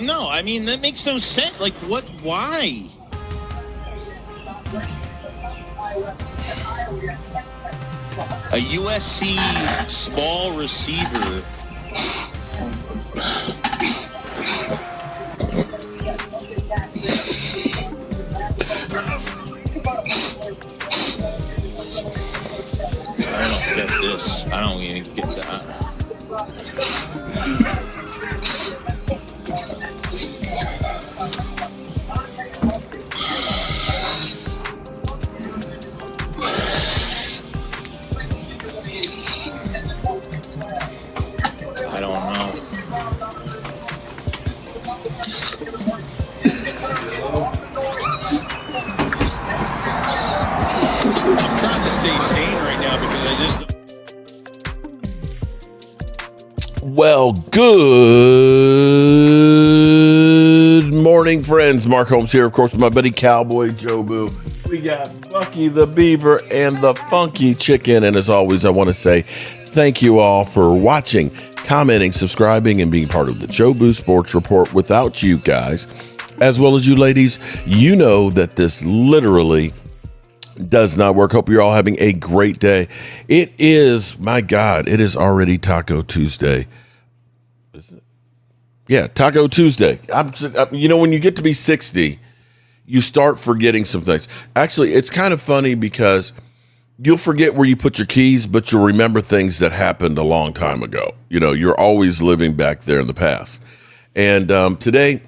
No, I mean, that makes no sense. Like, what? Why? A USC small receiver. I don't get this. I don't even get that. I don't know. I'm trying to stay sane right now because I just... Well, good morning, friends. Mark Holmes here, of course, with my buddy Cowboy Jobu. We got Bucky the Beaver and the Funky Chicken. And as always, I want to say thank you all for watching, commenting, subscribing, and being part of the Jobu Sports Report. Without you guys, as well as you ladies, you know that this literally does not work. Hope you're all having a great day. It is, my God, it is already Taco Tuesday. Is it? Yeah, Taco Tuesday. You know, when you get to be 60, you start forgetting some things. Actually, it's kind of funny because you'll forget where you put your keys, but you'll remember things that happened a long time ago. You know, you're always living back there in the past. And today,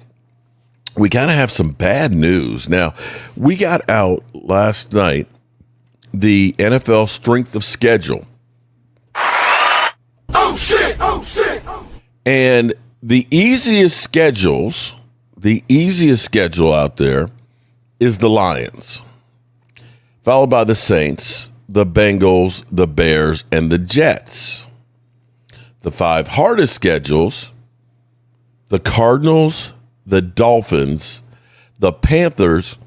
we kind of have some bad news. Now, we got out last night the NFL strength of schedule. Oh, shit! Oh, shit! And the easiest schedule out there is the Lions, followed by the Saints, the Bengals, the Bears, and the Jets. The 5 hardest schedules: the Cardinals, the Dolphins, the Panthers,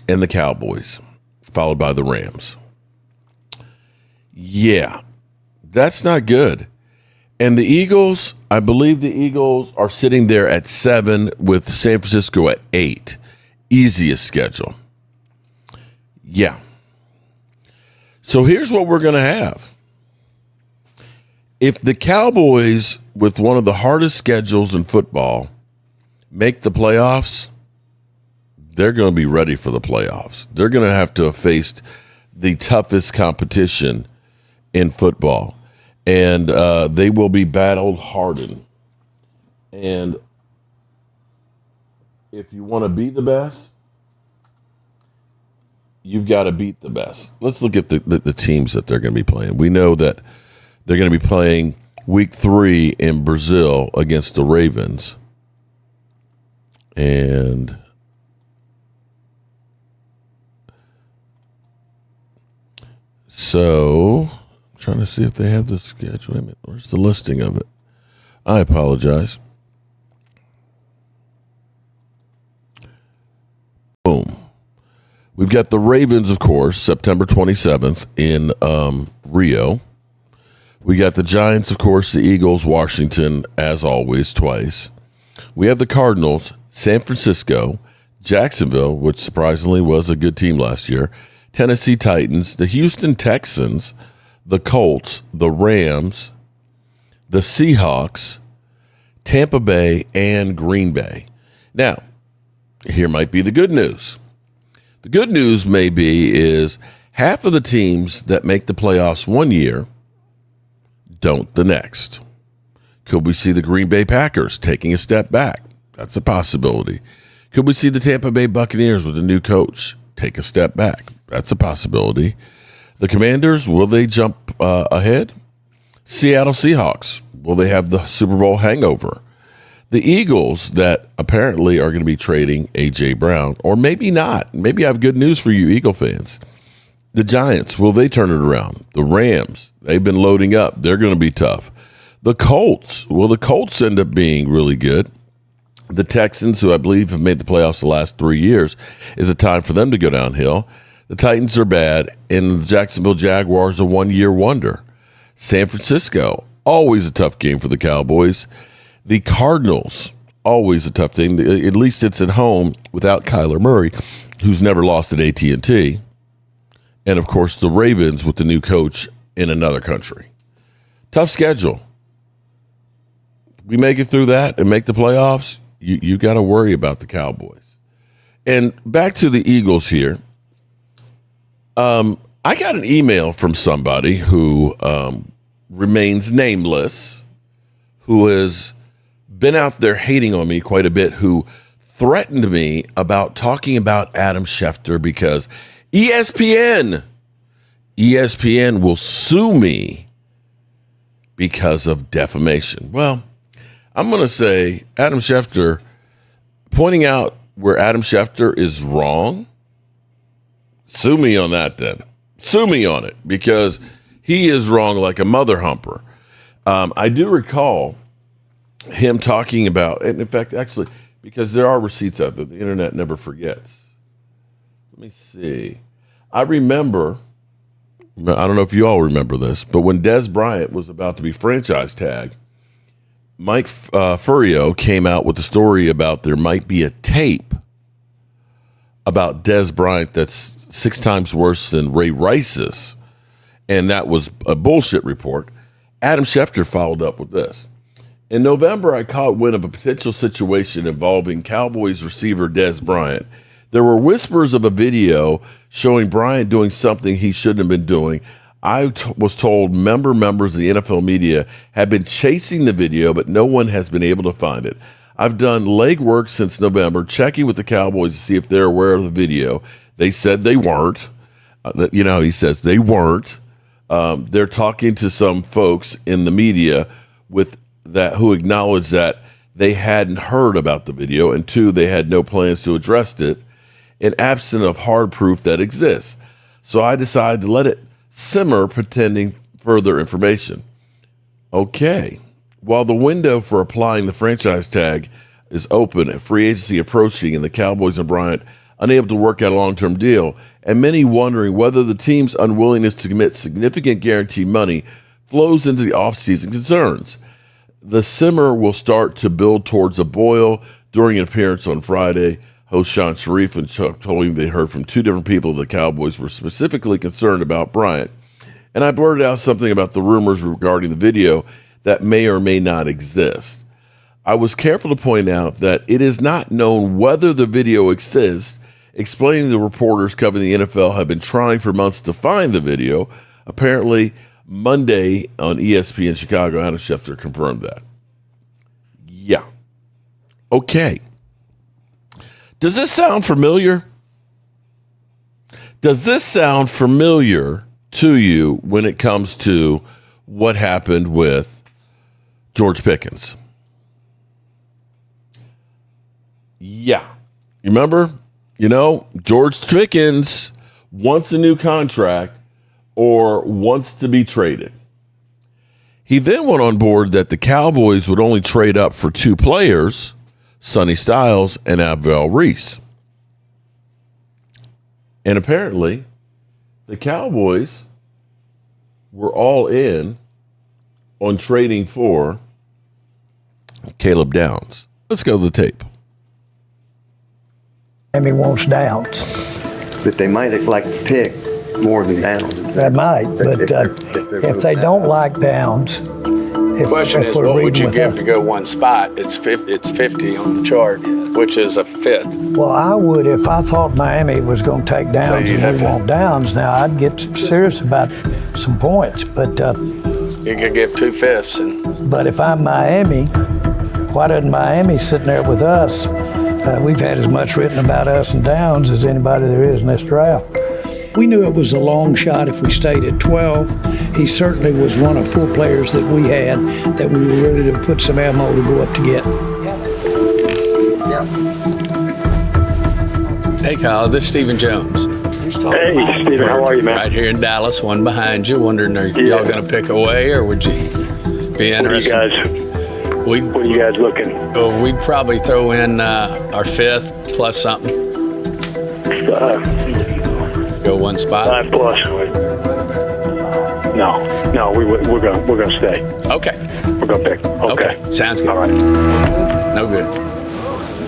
and the Cowboys, followed by the Rams. Yeah, that's not good. And the Eagles, I believe the Eagles are sitting there at 7 with San Francisco at 8. Easiest schedule. Yeah. So here's what we're going to have. If the Cowboys, with one of the hardest schedules in football, make the playoffs, they're going to be ready for the playoffs. They're going to have faced the toughest competition in football, and they will be battle-hardened. And if you want to be the best, you've got to beat the best. Let's look at the teams that they're going to be playing. We know that they're going to be playing Week 3 in Brazil against the Ravens. And so, I'm trying to see if they have the schedule. Wait a minute, where's the listing of it? I apologize. Boom. We've got the Ravens, of course, September 27th in Rio. We got the Giants, of course, the Eagles, Washington, as always, twice. We have the Cardinals, San Francisco, Jacksonville, which surprisingly was a good team last year, Tennessee Titans, the Houston Texans, the Colts, the Rams, the Seahawks, Tampa Bay, and Green Bay. Now, here might be the good news. The good news maybe is half of the teams that make the playoffs one year don't the next. Could we see the Green Bay Packers taking a step back? That's a possibility. Could we see the Tampa Bay Buccaneers with a new coach take a step back? That's a possibility. The Commanders, will they jump ahead? Seattle Seahawks, will they have the Super Bowl hangover? The Eagles that apparently are going to be trading A.J. Brown, or maybe not. Maybe I have good news for you Eagle fans. The Giants, will they turn it around? The Rams, they've been loading up. They're going to be tough. The Colts, will the Colts end up being really good? The Texans, who I believe have made the playoffs the last 3 years, is it time for them to go downhill? The Titans are bad, and the Jacksonville Jaguars a one-year wonder. San Francisco, always a tough game for the Cowboys. The Cardinals, always a tough thing. At least it's at home without Kyler Murray, who's never lost at AT&T. And, of course, the Ravens with the new coach in another country. Tough schedule. We make it through that and make the playoffs, you got to worry about the Cowboys. And back to the Eagles here. I got an email from somebody who remains nameless, who has been out there hating on me quite a bit, who threatened me about talking about Adam Schefter because ESPN will sue me because of defamation. Well, I'm going to say Adam Schefter, pointing out where Adam Schefter is wrong, sue me on that then. Sue me on it because he is wrong like a mother humper. I do recall him talking about, and in fact, actually, because there are receipts out there, the internet never forgets. Let me see. I remember, I don't know if you all remember this, but when Dez Bryant was about to be franchise tagged, Mike Furio came out with a story about there might be a tape about Dez Bryant that's 6 times worse than Ray Rice's, and that was a bullshit report. Adam Schefter followed up with this. In November, I caught wind of a potential situation involving Cowboys receiver Dez Bryant. There were whispers of a video showing Bryant doing something he shouldn't have been doing. I was told members of the NFL media have been chasing the video, but no one has been able to find it. I've done legwork since November, checking with the Cowboys to see if they're aware of the video. They said they weren't. He says they weren't. They're talking to some folks in the media who acknowledged that they hadn't heard about the video, and 2, they had no plans to address it, and absent of hard proof that exists. So I decided to let it simmer, pretending further information. Okay. While the window for applying the franchise tag is open, free agency approaching, and the Cowboys and Bryant unable to work out a long-term deal, and many wondering whether the team's unwillingness to commit significant guaranteed money flows into the offseason concerns. The simmer will start to build towards a boil during an appearance on Friday. Host Sean Sharif and Chuck told him they heard from 2 different people the Cowboys were specifically concerned about Bryant. And I blurted out something about the rumors regarding the video that may or may not exist. I was careful to point out that it is not known whether the video exists, explaining the reporters covering the NFL have been trying for months to find the video. Apparently, Monday on ESPN Chicago, Adam Schefter confirmed that. Yeah. Okay. Does this sound familiar? Does this sound familiar to you when it comes to what happened with George Pickens? Yeah. You remember? George Pickens wants a new contract or wants to be traded. He then went on board that the Cowboys would only trade up for 2 players, Sonny Styles and Avell Reese. And apparently, the Cowboys were all in on trading for Caleb Downs. Let's go to the tape. Miami wants Downs. But they might like to pick more than Downs. They might, but if they don't like Downs, The question is, what would you give to go one spot? It's 50 on the chart, which is a fifth. Well, I would if I thought Miami was going to take Downs and they want Downs. Now, I'd get serious about some points, but you could give 2/5. But if I'm Miami, why doesn't Miami sitting there with us? We've had as much written about us and Downs as anybody there is in this draft. We knew it was a long shot if we stayed at 12. He certainly was one of 4 players that we had that we were ready to put some ammo to go up to get. Hey, Kyle, this is Stephen Jones. Hey, Stephen, how are you, man? Right here in Dallas, one behind you. Wondering, are y'all going to pick away, or would you be interested? What are you guys looking? Well, we'd probably throw in our 5th plus something. Go one spot. 5 plus. No, we're gonna stay. Okay. We're gonna pick. Okay. Sounds good. All right. No good.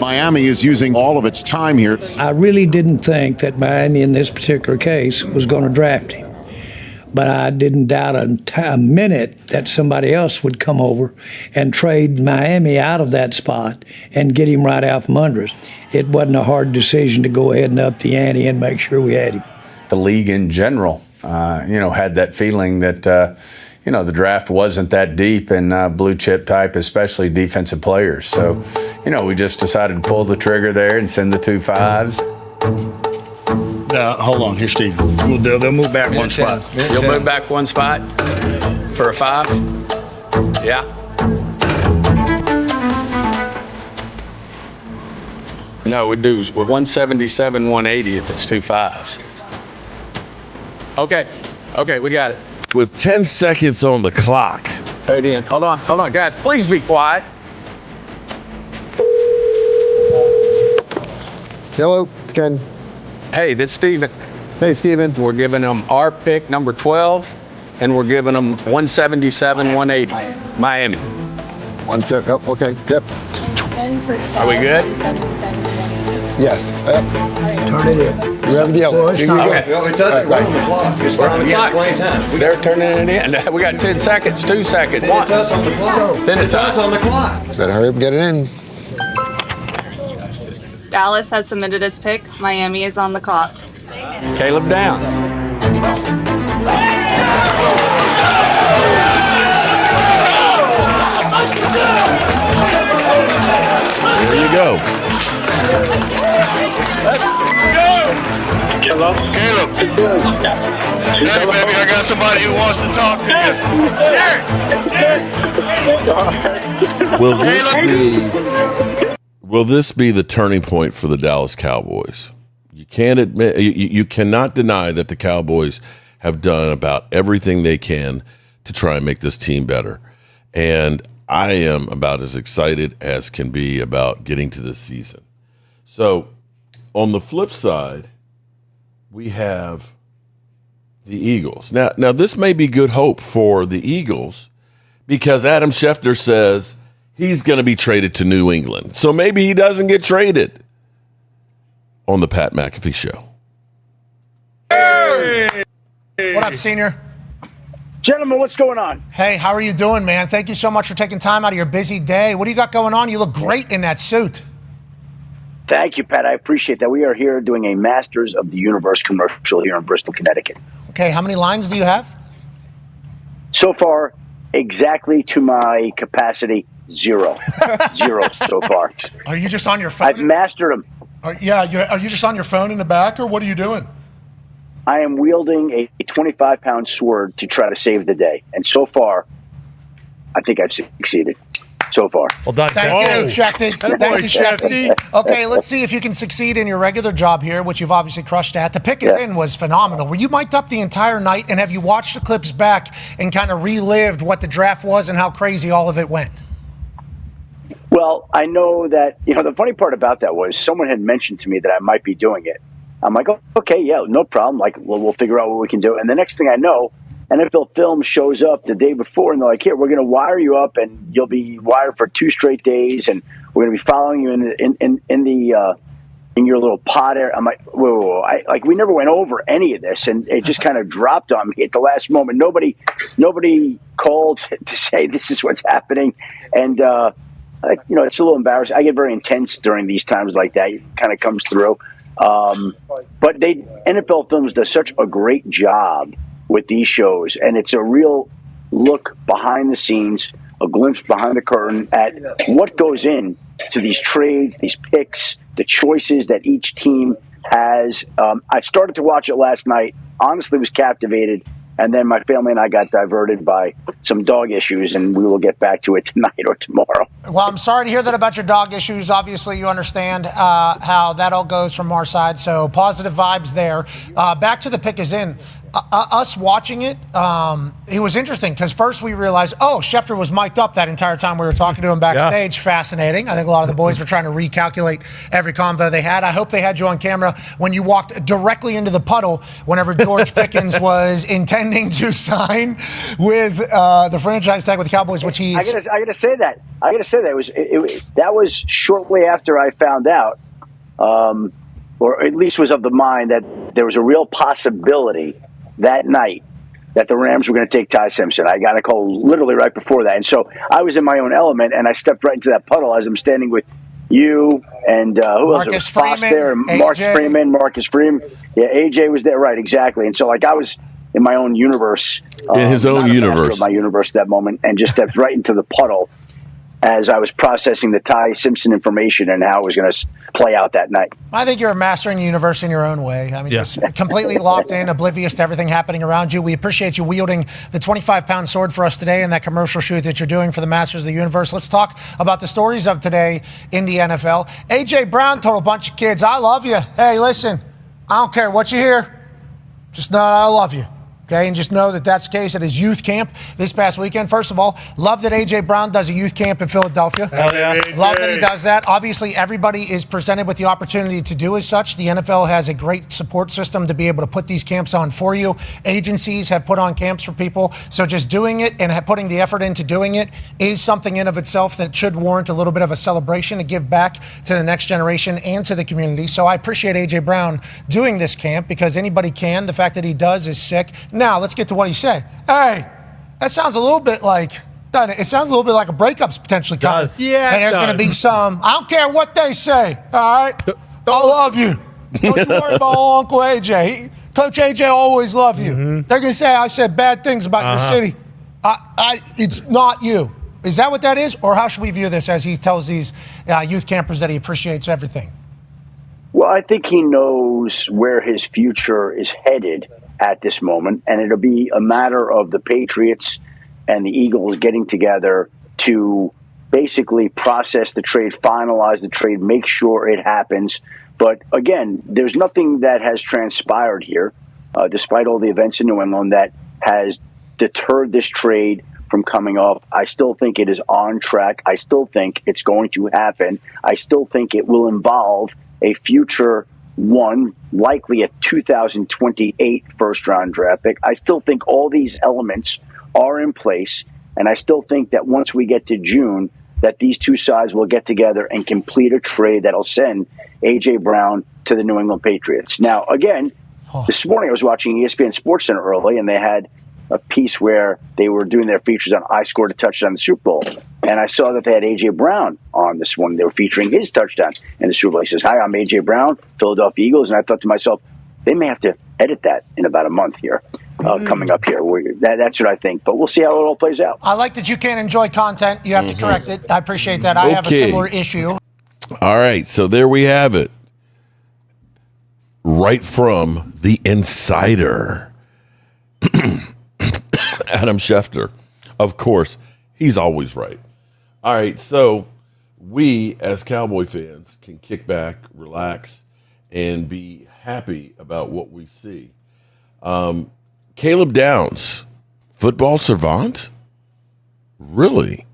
Miami is using all of its time here. I really didn't think that Miami in this particular case was going to draft him. But I didn't doubt a minute that somebody else would come over and trade Miami out of that spot and get him right out from under us. It wasn't a hard decision to go ahead and up the ante and make sure we had him. The league in general, had that feeling that, the draft wasn't that deep in blue chip type, especially defensive players. So, we just decided to pull the trigger there and send the 2 5s. Hold on, here, Steve. They'll move back one spot. You'll move back one spot for a 5? Yeah. No, we're 177, 180 if it's 2 5s. Okay, we got it. With 10 seconds on the clock. Hold in. Hold on, guys. Please be quiet. Hello, it's Ken. Hey, this is Steven. Hey, Steven. We're giving them our pick, number 12, and we're giving them 177, 180. Miami. One sec. Oh, okay. Yep. Are we good? Yes. Turn it in. You have a deal. Okay. Well, it doesn't Right. on the clock. It's We're on the clock. playing time. They're turning it in. We got 10 seconds, 2 seconds. Then it's us on the clock. Then it's us on the clock. Better hurry up and get it in. Dallas has submitted its pick. Miami is on the clock. Caleb Downs. There you go. Hello? Caleb. Hey, baby, I got somebody who wants to talk to you. Will this be the turning point for the Dallas Cowboys? You can't admit, you cannot deny that the Cowboys have done about everything they can to try and make this team better. And I am about as excited as can be about getting to this season. So on the flip side, we have the Eagles. Now this may be good hope for the Eagles because Adam Schefter says he's going to be traded to New England. So maybe he doesn't get traded on the Pat McAfee Show. Hey! What up, Senior? Gentlemen, what's going on? Hey, how are you doing, man? Thank you so much for taking time out of your busy day. What do you got going on? You look great in that suit. Thank you, Pat. I appreciate that. We are here doing a Masters of the Universe commercial here in Bristol, Connecticut. Okay, how many lines do you have? So far, exactly to my capacity, 0. 0 so far. Are you just on your phone? I've mastered them. Are you just on your phone in the back, or what are you doing? I am wielding a 25-pound sword to try to save the day. And so far, I think I've succeeded. So far. Well done. Thank you, Shefty. Thank you, Shefty. Okay, let's see if you can succeed in your regular job here, which you've obviously crushed at. The pick is in was phenomenal. Were you mic'd up the entire night, and have you watched the clips back and kind of relived what the draft was and how crazy all of it went? Well, I know that, the funny part about that was someone had mentioned to me that I might be doing it. I'm like, oh, okay, yeah, no problem. Like, we'll figure out what we can do. And the next thing I know, NFL Film shows up the day before, and they're like, here, we're going to wire you up, and you'll be wired for 2 straight days, and we're going to be following you in your little pod area. I'm like, whoa. We never went over any of this, and it just kind of dropped on me at the last moment. Nobody called to say this is what's happening, and it's a little embarrassing. I get very intense during these times like that. It kind of comes through. But NFL Films does such a great job with these shows, and it's a real look behind the scenes, a glimpse behind the curtain at what goes in to these trades, these picks, the choices that each team has. I started to watch it last night, honestly was captivated, and then my family and I got diverted by some dog issues, and we will get back to it tonight or tomorrow. Well, I'm sorry to hear that about your dog issues. Obviously, you understand how that all goes from our side, so positive vibes there. Back to the pick is in. us watching it, it was interesting because first we realized, Schefter was mic'd up that entire time we were talking to him backstage. Yeah. Fascinating. I think a lot of the boys were trying to recalculate every convo they had. I hope they had you on camera when you walked directly into the puddle whenever George Pickens was intending to sign with the franchise tag with the Cowboys, which he's. I gotta say that. That was shortly after I found out, or at least was of the mind that there was a real possibility that night that the Rams were going to take Ty Simpson. I got a call literally right before that. And so I was in my own element, and I stepped right into that puddle as I'm standing with you and who else? It was Foss there, and Marcus Freeman. Yeah, AJ was there, right, exactly. And so, like, I was in my own universe. In his own universe. My universe at that moment, and just stepped right into the puddle as I was processing the Ty Simpson information and how it was going to play out that night. I think you're a master in the universe in your own way. I mean, just completely locked in, oblivious to everything happening around you. We appreciate you wielding the 25-pound sword for us today and that commercial shoot that you're doing for the Masters of the Universe. Let's talk about the stories of today in the NFL. A.J. Brown told a bunch of kids, I love you. Hey, listen, I don't care what you hear. Just know I love you. Okay, and just know that that's the case at his youth camp this past weekend. First of all, love that A.J. Brown does a youth camp in Philadelphia. Hell yeah. Love that he does that. Obviously, everybody is presented with the opportunity to do as such. The NFL has a great support system to be able to put these camps on for you. Agencies have put on camps for people. So just doing it and putting the effort into doing it is something in of itself that should warrant a little bit of a celebration to give back to the next generation and to the community. So I appreciate A.J. Brown doing this camp because anybody can. The fact that he does is sick. Now, let's get to what he said. Hey, that sounds a little bit like, it sounds a little bit like a breakup's potentially coming. Yeah, and there's going to be some, I don't care what they say, all right? I love you. Don't you worry about old Uncle AJ. Coach AJ always love you. Mm-hmm. They're going to say I said bad things about your city. It's not you. Is that what that is? Or how should we view this as he tells these youth campers that he appreciates everything? Well, I think he knows where his future is headed at this moment, and it'll be a matter of the Patriots and the Eagles getting together to basically process the trade, finalize the trade, make sure it happens. But again, there's nothing that has transpired here, despite all the events in New England, that has deterred this trade from coming off. I still think it is on track. I still think it's going to happen. I still think it will involve a future one, likely a 2028 first-round draft pick. I still think all these elements are in place, and I still think that once we get to June, that these two sides will get together and complete a trade that'll send A.J. Brown to the New England Patriots. Now, again, this morning I was watching ESPN SportsCenter early, and they had a piece where they were doing their features on I scored a touchdown in the Super Bowl. And I saw that they had A.J. Brown on this one. They were featuring his touchdown in the Super Bowl. He says, hi, I'm A.J. Brown, Philadelphia Eagles. And I thought to myself, they may have to edit that in about a month here, coming up here. That's what I think. But we'll see how it all plays out. I like that you can't enjoy content. You have to correct it. I appreciate that. I have a similar issue. All right, so there we have it. Right from the insider. Adam Schefter. Of course, he's always right. All right, so we as Cowboy fans can kick back, relax, and be happy about what we see. Caleb Downs, football savant? Really?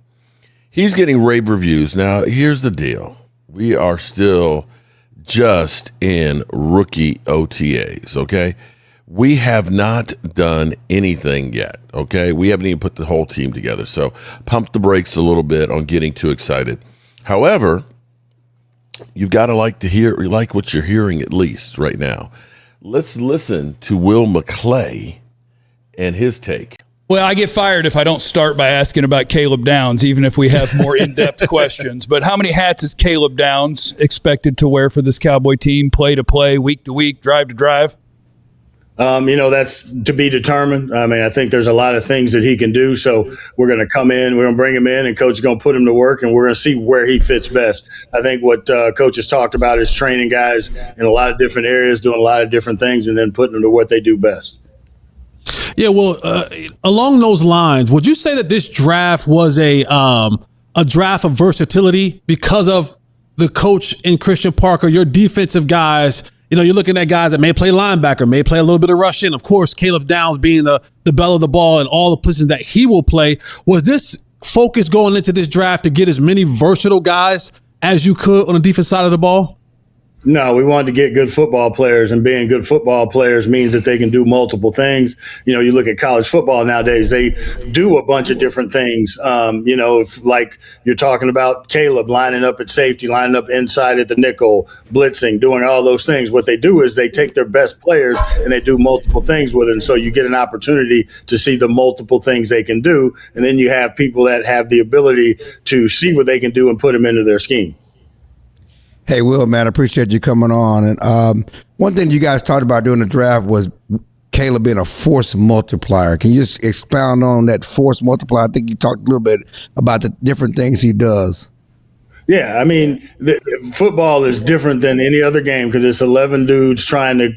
He's getting rave reviews. Now, here's the deal. We are still just in rookie OTAs, okay? We have not done anything yet, okay? We haven't even put the whole team together, so pump the brakes a little bit on getting too excited. However, you've got to like what you're hearing at least right now. Let's listen to Will McClay and his take. Well, I get fired if I don't start by asking about Caleb Downs, even if we have more in-depth questions. But how many hats is Caleb Downs expected to wear for this Cowboy team, play to play, week to week, drive to drive? That's to be determined. I mean, I think there's a lot of things that he can do. So we're going to come in, we're going to bring him in, and Coach is going to put him to work, and we're going to see where he fits best. I think what Coach has talked about is training guys in a lot of different areas, doing a lot of different things, and then putting them to what they do best. Yeah, well, along those lines, would you say that this draft was a draft of versatility because of the coach in Christian Parker, your defensive guys you're looking at guys that may play linebacker, may play a little bit of rush in. Of course, Caleb Downs being the bell of the ball and all the positions that he will play. Was this focus going into this draft to get as many versatile guys as you could on the defense side of the ball? No, we wanted to get good football players, and being good football players means that they can do multiple things. You look at college football nowadays, they do a bunch of different things. If like you're talking about Caleb lining up at safety, lining up inside at the nickel, blitzing, doing all those things. What they do is they take their best players and they do multiple things with it. And so you get an opportunity to see the multiple things they can do. And then you have people that have the ability to see what they can do and put them into their scheme. Hey, Will, man, I appreciate you coming on. And one thing you guys talked about during the draft was Caleb being a force multiplier. Can you just expound on that force multiplier? I think you talked a little bit about the different things he does. Yeah, I mean, football is different than any other game because it's 11 dudes trying to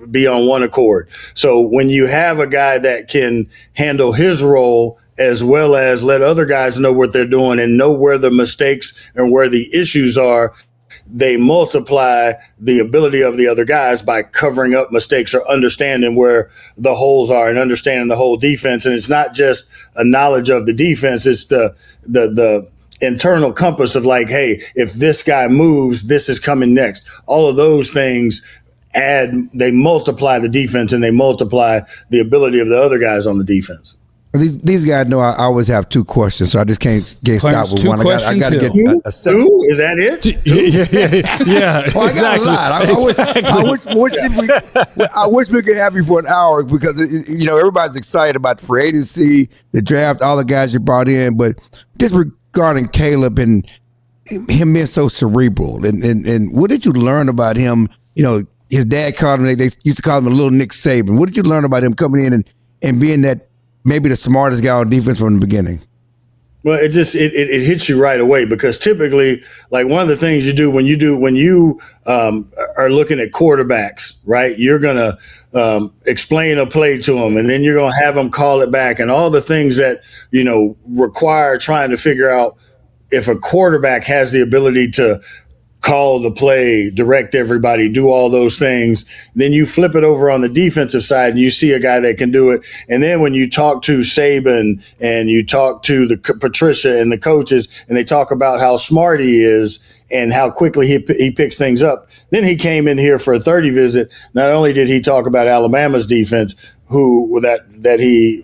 be on one accord. So when you have a guy that can handle his role as well as let other guys know what they're doing and know where the mistakes and where the issues are, they multiply the ability of the other guys by covering up mistakes or understanding where the holes are and understanding the whole defense. And it's not just a knowledge of the defense. It's the internal compass of like, hey, if this guy moves, this is coming next. All of those things they multiply the defense and they multiply the ability of the other guys on the defense. These guys know I always have two questions, so I just can't stop with one. I got to get a second. Two? Is that it? Yeah. Well, I got a lot. I wish we could have you for an hour because everybody's excited about the free agency, the draft, all the guys you brought in. But just regarding Caleb and him being so cerebral, and what did you learn about him? His dad called him. They used to call him a little Nick Saban. What did you learn about him coming in and being that? Maybe the smartest guy on defense from the beginning. Well, it hits you right away because typically, like one of the things you do when you are looking at quarterbacks, right? You're gonna explain a play to them, and then you're gonna have them call it back, and all the things that require trying to figure out if a quarterback has the ability to call the play, direct everybody, do all those things. Then you flip it over on the defensive side and you see a guy that can do it. And then when you talk to Saban and you talk to the Patricia and the coaches and they talk about how smart he is and how quickly he picks things up. Then he came in here for a 30 visit. Not only did he talk about Alabama's defense, that he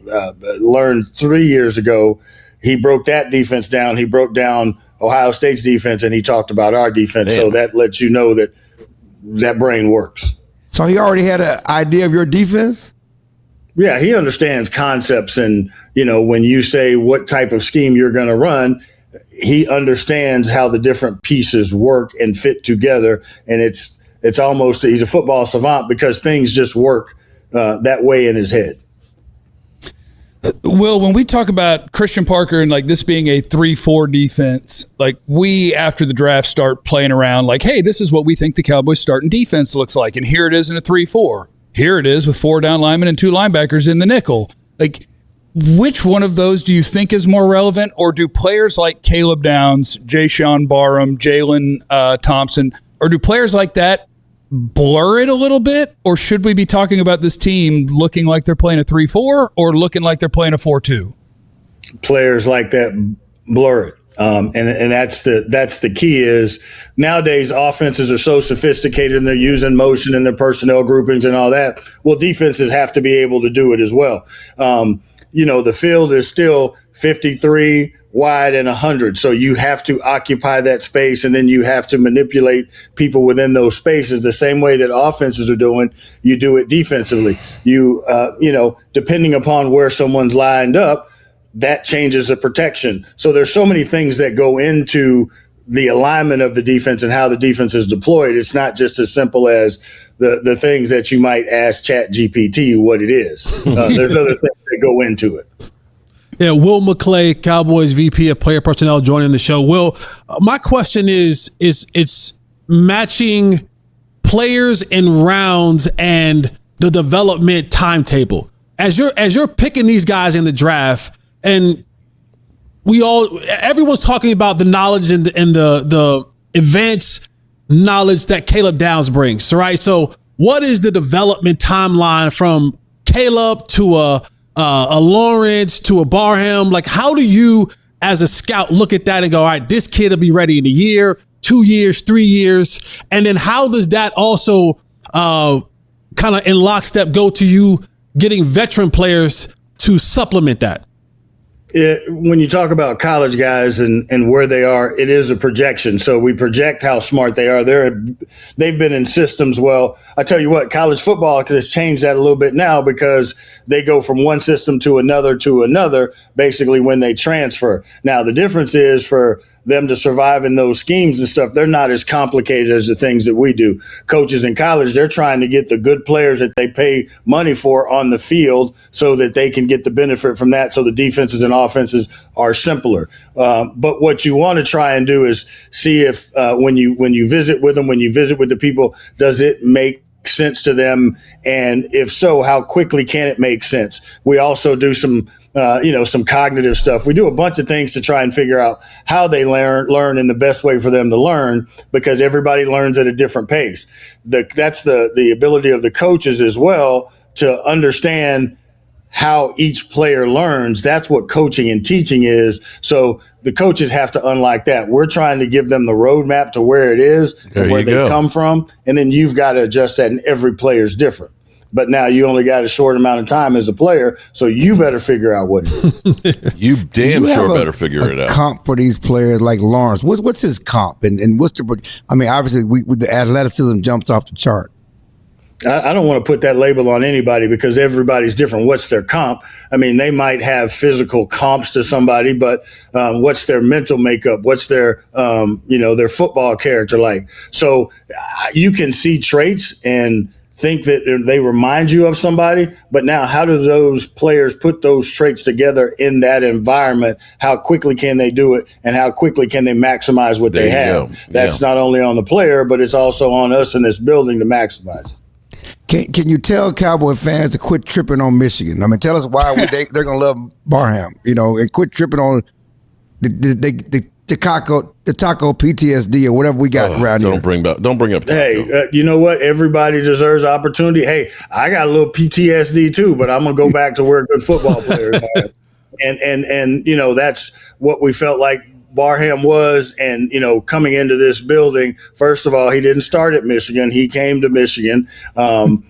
learned 3 years ago, he broke that defense down. He broke down Ohio State's defense, and he talked about our defense. Man. So that lets you know that brain works. So he already had an idea of your defense? Yeah, he understands concepts. And, when you say what type of scheme you're going to run, he understands how the different pieces work and fit together. And it's almost he's a football savant because things just work that way in his head. Will, when we talk about Christian Parker and like this being a 3-4 defense, like we after the draft start playing around like, hey, this is what we think the Cowboys starting defense looks like. And here it is in a 3-4. Here it is with 4 down linemen and 2 linebackers in the nickel. Like, which one of those do you think is more relevant? Or do players like Caleb Downs, Jayshon Barham, Jalen Thompson, or do players like that blur it a little bit? Or should we be talking about this team looking like they're playing a 3-4 or looking like they're playing a 4-2? Players like that blur it. And that's the key is nowadays offenses are so sophisticated and they're using motion and their personnel groupings and all that. Well, defenses have to be able to do it as well. The field is still 53 wide and 100. So you have to occupy that space and then you have to manipulate people within those spaces the same way that offenses are doing. You do it defensively. Depending upon where someone's lined up, that changes the protection. So there's so many things that go into the alignment of the defense and how the defense is deployed. It's not just as simple as the things that you might ask ChatGPT what it is. There's other things that go into it. Yeah, Will McClay, Cowboys VP of Player Personnel, joining the show. Will, my question is it's matching players in rounds and the development timetable. As you're picking these guys in the draft, and everyone's talking about the knowledge and the advanced knowledge that Caleb Downs brings, right? So what is the development timeline from Caleb to a Lawrence to a Barham? Like, how do you, as a scout, look at that and go, all right, this kid will be ready in a year, 2 years, 3 years? And then how does that also kind of in lockstep go to you getting veteran players to supplement that? When you talk about college guys and where they are, it is a projection. So we project how smart they are. They've been in systems. Well, I tell you what, college football has changed that a little bit now because they go from one system to another, basically when they transfer. Now, the difference is for them to survive in those schemes and stuff, they're not as complicated as the things that we do. Coaches in college, they're trying to get the good players that they pay money for on the field so that they can get the benefit from that, so the defenses and offenses are simpler. But what you want to try and do is see if when you visit with them, when you visit with the people, does it make sense to them? And if so, how quickly can it make sense? We also do some cognitive stuff. We do a bunch of things to try and figure out how they learn in the best way for them to learn, because everybody learns at a different pace. That's the ability of the coaches as well to understand how each player learns. That's what coaching and teaching is. So the coaches have to unlock that. We're trying to give them the roadmap to where it is and where they come from. And then you've got to adjust that, and every player is different. But now you only got a short amount of time as a player, so you better figure out what it is. You damn sure better figure it out. Comp for these players like Lawrence. What's his comp? And what's the? I mean, obviously, the athleticism jumps off the chart. I don't want to put that label on anybody because everybody's different. What's their comp? I mean, they might have physical comps to somebody, but what's their mental makeup? What's their their football character like? So you can see traits and think that they remind you of somebody, but now how do those players put those traits together in that environment? How quickly can they do it, and how quickly can they maximize what they have? That's not only on the player, but it's also on us in this building to maximize it. Can you tell Cowboy fans to quit tripping on Michigan? I mean, tell us why they're going to love Barham, and quit tripping on the taco PTSD or whatever we got around here. Don't bring up taco. Hey, you know what? Everybody deserves opportunity. Hey, I got a little PTSD too, but I'm gonna go back to where good football players are. And that's what we felt like Barham was. And coming into this building, first of all, he didn't start at Michigan. He came to Michigan,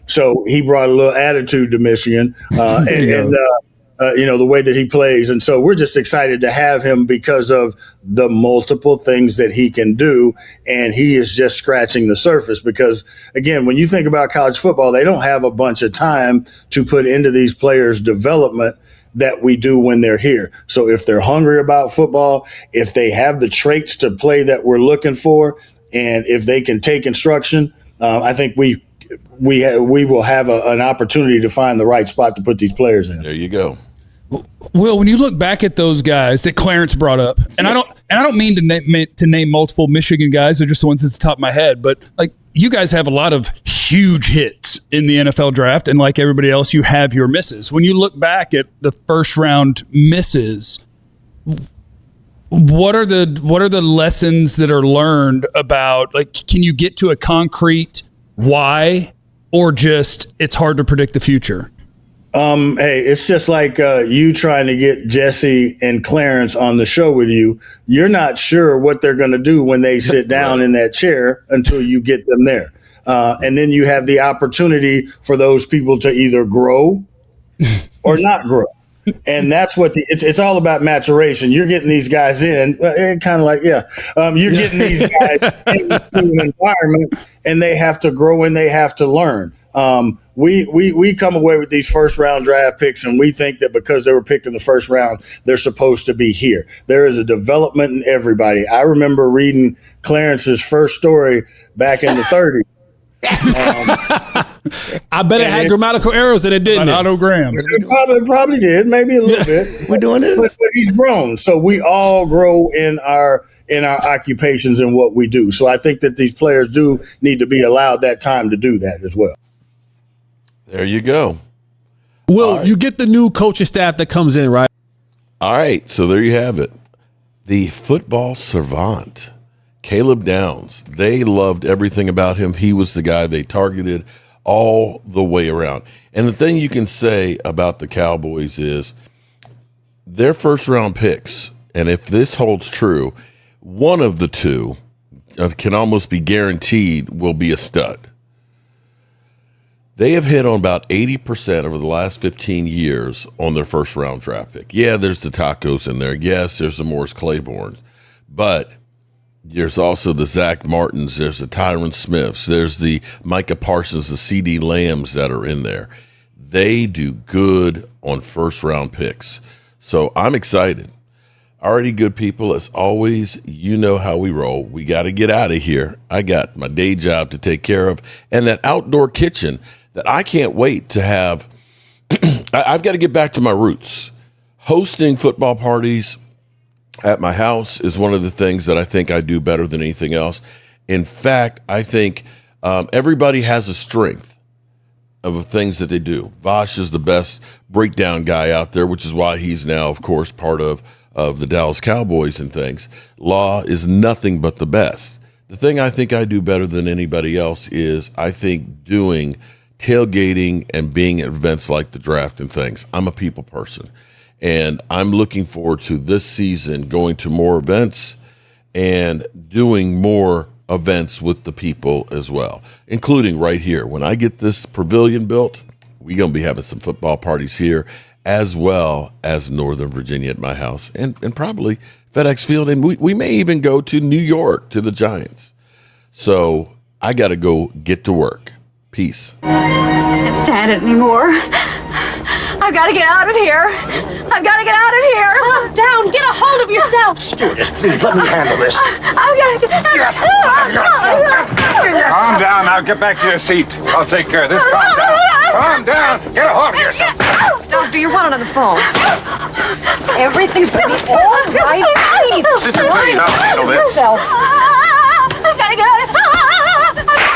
so he brought a little attitude to Michigan, the way that he plays. And so we're just excited to have him because of the multiple things that he can do. And he is just scratching the surface because, again, when you think about college football, they don't have a bunch of time to put into these players' development that we do when they're here. So if they're hungry about football, if they have the traits to play that we're looking for, and if they can take instruction, I think we will have an opportunity to find the right spot to put these players in. There you go. Will, when you look back at those guys that Clarence brought up, and I don't mean to name multiple Michigan guys, they're just the ones at the top of my head, but like you guys have a lot of huge hits in the NFL draft, and like everybody else, you have your misses. When you look back at the first round misses, what are the lessons that are learned about, like, can you get to a concrete why, or just it's hard to predict the future? Hey, it's just like you trying to get Jesse and Clarence on the show with you. You're not sure what they're going to do when they sit down in that chair until you get them there. And then you have the opportunity for those people to either grow or not grow. And that's what it's all about maturation. You're getting these guys in, kind of like, you're getting these guys into an environment, and they have to grow and they have to learn. We come away with these first round draft picks, and we think that because they were picked in the first round, they're supposed to be here. There is a development in everybody. I remember reading Clarence's first story back in the 30s. I bet it had grammatical errors that it didn't. An autogram. It probably did, maybe a little bit. We're doing this, but he's grown, so we all grow in our occupations and what we do. So I think that these players do need to be allowed that time to do that as well. There you go. Will, you get the new coaching staff that comes in, right? All right, so there you have it. The football savant, Caleb Downs. They loved everything about him. He was the guy they targeted. all the way around. And the thing you can say about the Cowboys is their first round picks, and if this holds true, one of the two can almost be guaranteed will be a stud. They have hit on about 80% over the last 15 years on their first round draft pick. Yeah, there's the Tacos in there. Yes, there's the Morris Claibornes. But there's also the Zach Martins. There's the Tyron Smiths. There's the Micah Parsons, the CD Lambs that are in there. They do good on first round picks. So I'm excited. Already good people. As always, you know how we roll. We got to get out of here. I got my day job to take care of and that outdoor kitchen that I can't wait to have. I've got to get back to my roots. Hosting football parties at my house is one of the things that I think I do better than anything else. In fact, I think everybody has a strength of the things that they do. Vosh is the best breakdown guy out there, which is why he's now, of course, part of the Dallas Cowboys and things. Law is nothing but the best. The thing I think I do better than anybody else is I think doing tailgating and being at events like the draft and things. I'm a people person, and I'm looking forward to this season going to more events and doing more events with the people as well, including right here. When I get this pavilion built, we're going to be having some football parties here as well as Northern Virginia at my house and probably FedEx Field. And we may even go to New York to the Giants. So I got to go get to work. Peace. Can't stand it anymore. I've got to get out of here. I've got to get out of here. Calm down. Get a hold of yourself. Stewardess, please let me handle this. I've got to get Calm down. Now get back to your seat. I'll take care of this. Calm down. Calm down. Get a hold of yourself. Doctor, you're one on the phone. Everything's going to be all right. Please. Sister, please, I'll handle this. I've got to get out of here.